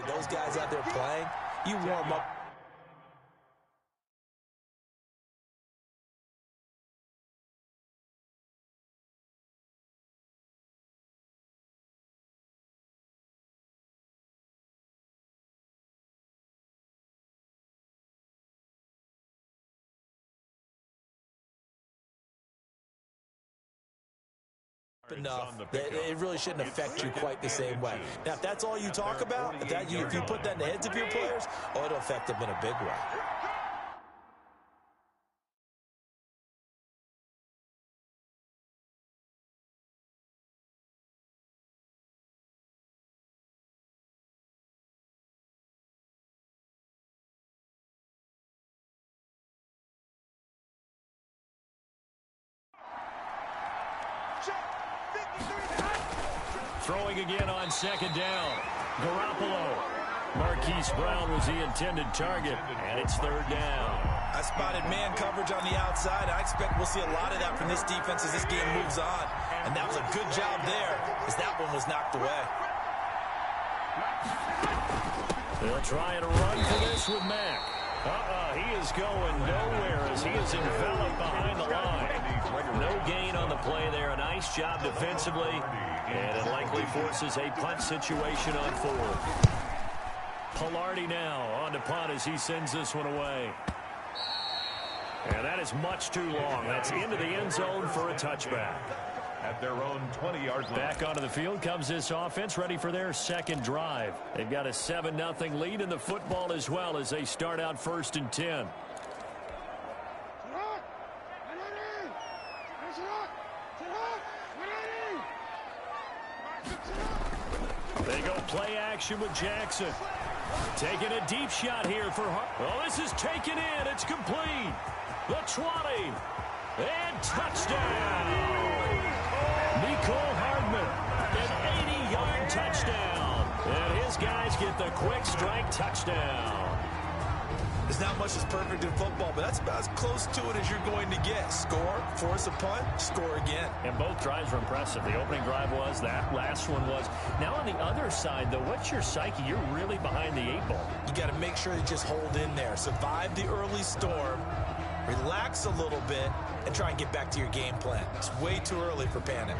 those guys out there playing, you warm up. Enough that it really shouldn't affect you quite the same way. Now, if that's all you talk about, if you put that in the heads of your players, it'll affect them in a big way. Throwing again on second down. Garoppolo. Marquise Brown was the intended target, and it's third down. I spotted man coverage on the outside. I expect we'll see a lot of that from this defense as this game moves on. And that was a good job there as that one was knocked away. They'll try and run for this with Mack. He is going nowhere as he is enveloped behind the line. No gain on the play there. A nice job defensively. And it likely forces a punt situation on fourth. Pilardi now on to punt as he sends this one away. And that is much too long. That's into the end zone for a touchback. At their own 20-yard line. Back onto the field comes this offense, ready for their second drive. They've got a 7-0 lead in the football as well as they start out 1st and 10. They go play action with Jackson. Taking a deep shot here for Hart. Oh, this is taken in. It's complete. The 20. And touchdown. Nicole Hardman, an 80-yard touchdown. And his guys get the quick strike touchdown. There's not much that's perfect in football, but that's about as close to it as you're going to get. Score, force a punt, score again. And both drives were impressive. The opening drive was, that last one was. Now on the other side, though, what's your psyche? You're really behind the 8 ball. You got to make sure you just hold in there. Survive the early storm, relax a little bit, and try and get back to your game plan. It's way too early for panic.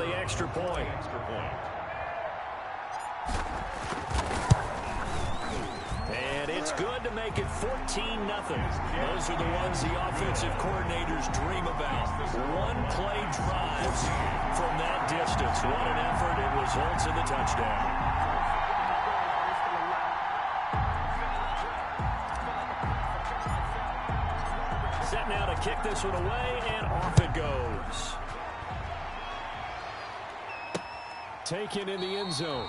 the extra point. And it's good to make it 14-0. Those are the ones the offensive coordinators dream about. One-play drives from that distance. What an effort. It results in the touchdown. Set now to kick this one away, and off it goes. Taken in the end zone.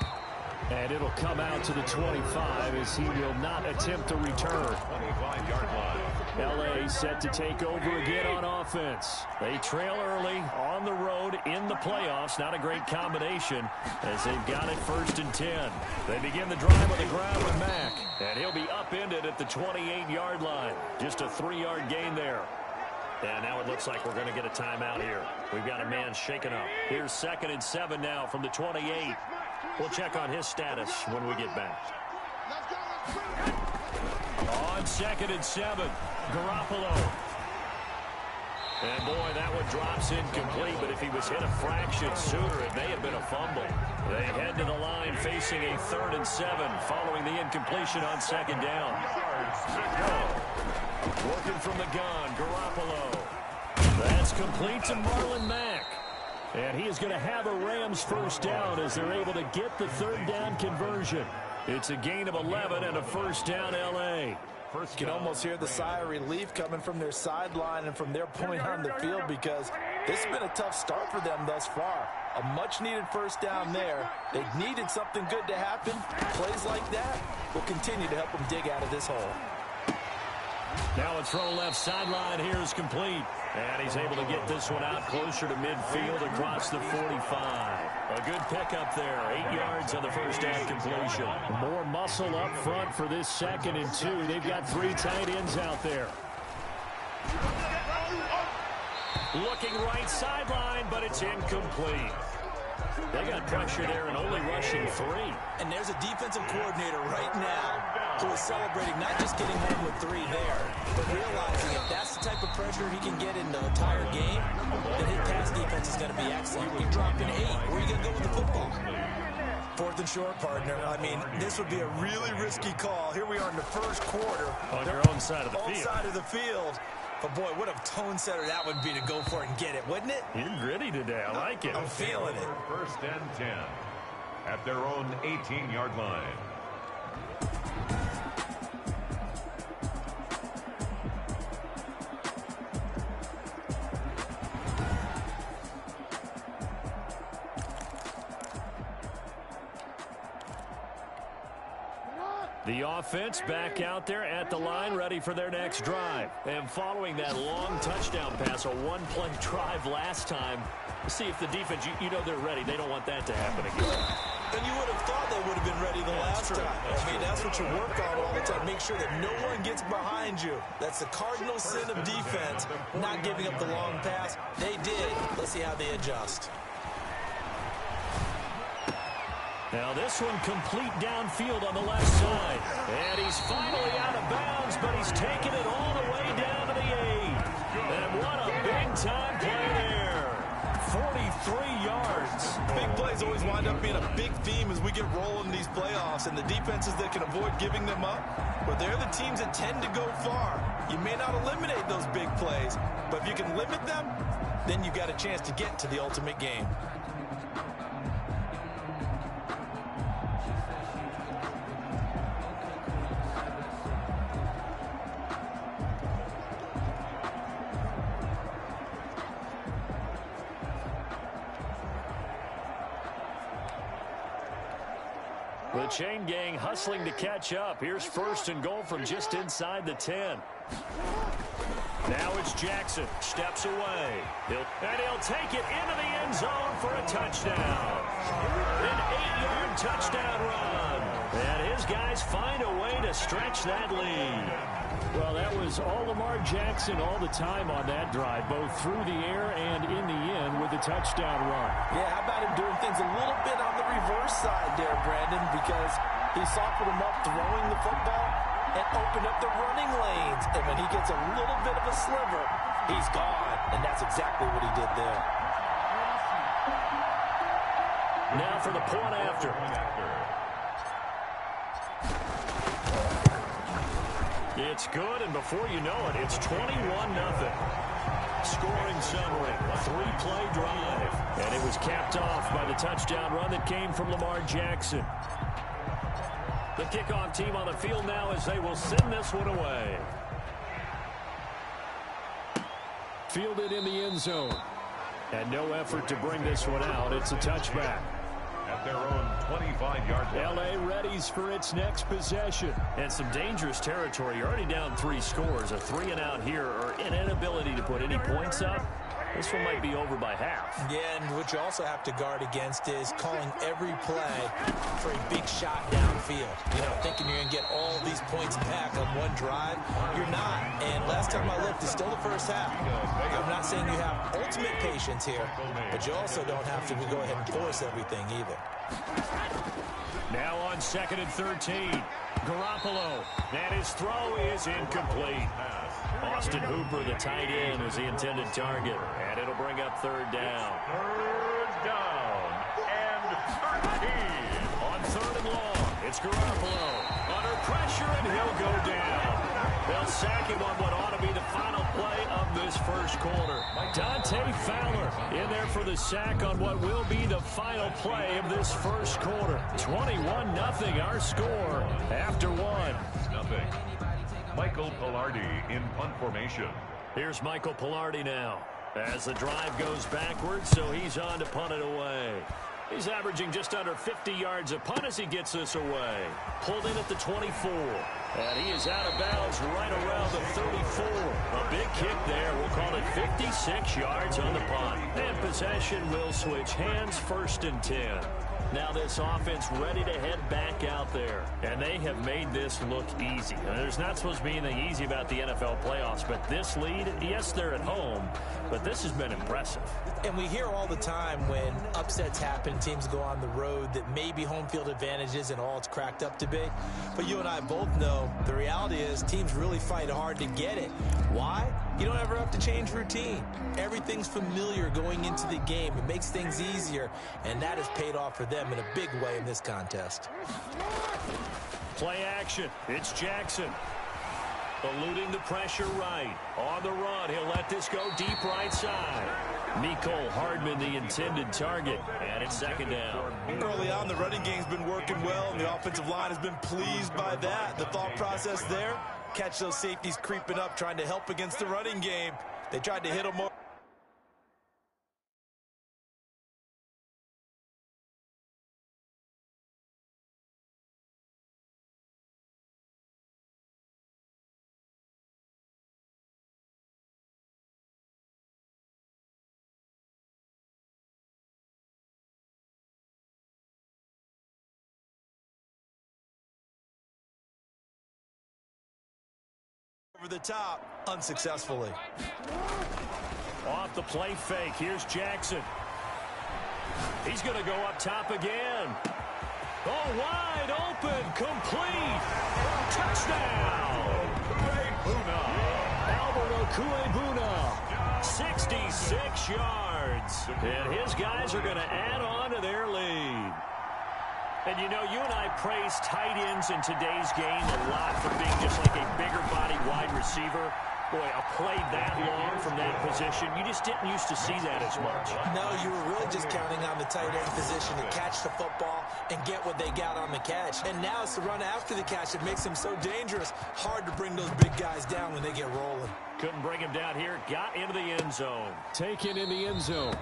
And it'll come out to the 25 as he will not attempt to return. 25-yard line. L.A. set to take over again on offense. They trail early on the road in the playoffs. Not a great combination as they've got it 1st and 10. They begin the drive on the ground with Mack. And he'll be upended at the 28-yard line. Just a 3-yard gain there. And now it looks like we're going to get a timeout here. We've got a man shaken up. Here's 2nd and 7 now from the 28. We'll check on his status when we get back. On 2nd and 7, Garoppolo. And boy, that one drops incomplete, but if he was hit a fraction sooner, it may have been a fumble. They head to the line facing a 3rd and 7 following the incompletion on 2nd down. Working from the gun, Garoppolo. That's complete to Marlon Mack. And he is going to have a Rams 1st down as they're able to get the 3rd down conversion. It's a gain of 11 and a 1st down L.A. You can almost hear the sigh of relief coming from their sideline and from their point on the field because this has been a tough start for them thus far. A much-needed 1st down there. They needed something good to happen. Plays like that will continue to help them dig out of this hole. Now a throw left sideline here is complete. And he's able to get this one out closer to midfield across the 45. A good pickup there. 8 yards on the 1st down completion. More muscle up front for this 2nd and 2. They've got 3 tight ends out there. Looking right sideline, but it's incomplete. They got pressure there and only rushing 3. And there's a defensive coordinator right now who is celebrating not just getting home with 3 there, but realizing if that's the type of pressure he can get in the entire game, then his pass defense is going to be excellent. You're dropping 8. Where are you going to go with the football? 4th and short, partner. I mean, this would be a really risky call. Here we are in the 1st quarter. On your own side of the field. Own side of the field. But, boy, what a tone setter that would be to go for it and get it, wouldn't it? You're gritty today. I like it. I'm feeling it. 1st and 10 at their own 18-yard line. The offense back out there at the line, ready for their next drive. And following that long touchdown pass, a one-play drive last time, see if the defense, you know they're ready. They don't want that to happen again. And you would have thought they would have been ready the last time. I mean, that's what you work on all the time. Make sure that no one gets behind you. That's the cardinal sin of defense, not giving up the long pass. They did. Let's see how they adjust. Now this one complete downfield on the left side. And he's finally out of bounds, but he's taken it all the way down to the 8. And what a big-time play there. 43 yards. Big plays always wind up being a big theme as we get rolling in these playoffs. And the defenses that can avoid giving them up, but they're the teams that tend to go far. You may not eliminate those big plays, but if you can limit them, then you've got a chance to get to the ultimate game. The chain gang hustling to catch up. Here's 1st and goal from just inside the 10. Now it's Jackson. Steps away. He'll take it into the end zone for a touchdown. An 8-yard touchdown run. And his guys find a way to stretch that lead. Well, that was all Lamar Jackson all the time on that drive, both through the air and in the end with a touchdown run. Yeah, how about him doing things a little bit on the reverse side there, Brandon, because he softened him up throwing the football and opened up the running lanes. And when he gets a little bit of a sliver, he's gone. And that's exactly what he did there. Now for the point after. It's good, and before you know it, it's 21-0. Scoring summary, 3-play drive. And it was capped off by the touchdown run that came from Lamar Jackson. The kickoff team on the field now as they will send this one away. Fielded in the end zone. And no effort to bring this one out. It's a touchback. At their own 25-yard line. L.A. readies for its next possession. And some dangerous territory. You're already down 3 scores. A 3-and-out here, or an inability to put any points up. This one might be over by half. Yeah, and what you also have to guard against is calling every play for a big shot downfield. You know, thinking you're going to get all these points back on one drive. You're not. And last time I looked, it's still the first half. I'm not saying you have ultimate patience here, but you also don't have to go ahead and force everything either. Now on 2nd and 13. Garoppolo. And his throw is incomplete. Austin Hooper, the tight end, was the intended target. And it'll bring up 3rd down. 3rd down and 13. On 3rd and long, it's Garoppolo. Under pressure, and he'll go down. They'll sack him on what ought to be the final play of this first quarter. Dante Fowler in there for the sack on what will be the final play of this first quarter. 21-0 our score after 1. Nothing. Michael Pilardi in punt formation. Here's Michael Pilardi now as the drive goes backwards, so he's on to punt it away. He's averaging just under 50 yards a punt as he gets this away. Pulled in at the 24. And he is out of bounds right around the 34. A big kick there. We'll call it 56 yards on the punt. And possession will switch hands, 1st and 10. Now this offense ready to head back out there. And they have made this look easy. And there's not supposed to be anything easy about the NFL playoffs, but this lead, yes, they're at home, but this has been impressive. And we hear all the time when upsets happen, teams go on the road, that maybe home field advantage isn't all it's cracked up to be. But you and I both know the reality is teams really fight hard to get it. Why? You don't ever have to change routine. Everything's familiar going into the game. It makes things easier, and that has paid off for them in a big way in this contest. Play action. It's Jackson. Eluding the pressure right. On the run, he'll let this go deep right side. Mecole Hardman, the intended target, and it's 2nd down. Early on, the running game's been working well, and the offensive line has been pleased by that. The thought process there, catch those safeties creeping up, trying to help against the running game. They tried to hit them more. Over the top, unsuccessfully. Off the play fake, here's Jackson. He's going to go up top again. Oh, wide open, complete. Touchdown. Albert Okuebuna, 66 yards. And his guys are going to add on to their lead. And, you know, you and I praise tight ends in today's game a lot for being just like a bigger-bodied wide receiver. Boy, a play that long from that position, you just didn't used to see that as much. No, you were really just counting on the tight end position to catch the football and get what they got on the catch. And now it's the run after the catch that makes him so dangerous. Hard to bring those big guys down when they get rolling. Couldn't bring him down here. Got into the end zone. Taken in the end zone.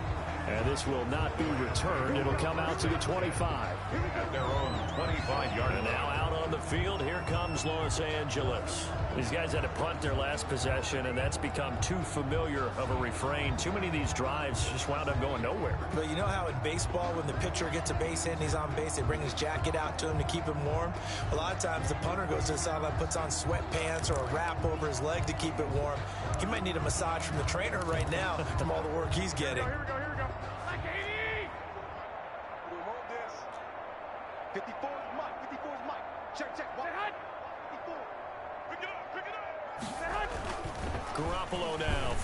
And this will not be returned. It'll come out to the 25. At their own 25-yard line. And now out on the field, here comes Los Angeles. These guys had to punt their last possession, and that's become too familiar of a refrain. Too many of these drives just wound up going nowhere. But you know how in baseball, when the pitcher gets a base hit and he's on base, they bring his jacket out to him to keep him warm? A lot of times the punter goes to the sideline, puts on sweatpants or a wrap over his leg to keep it warm. He might need a massage from the trainer right now from all the work he's getting. Here we go. We roll this. 54 is Mike. 54 is Mike. Check. What? 54. Pick it up. Garoppolo now.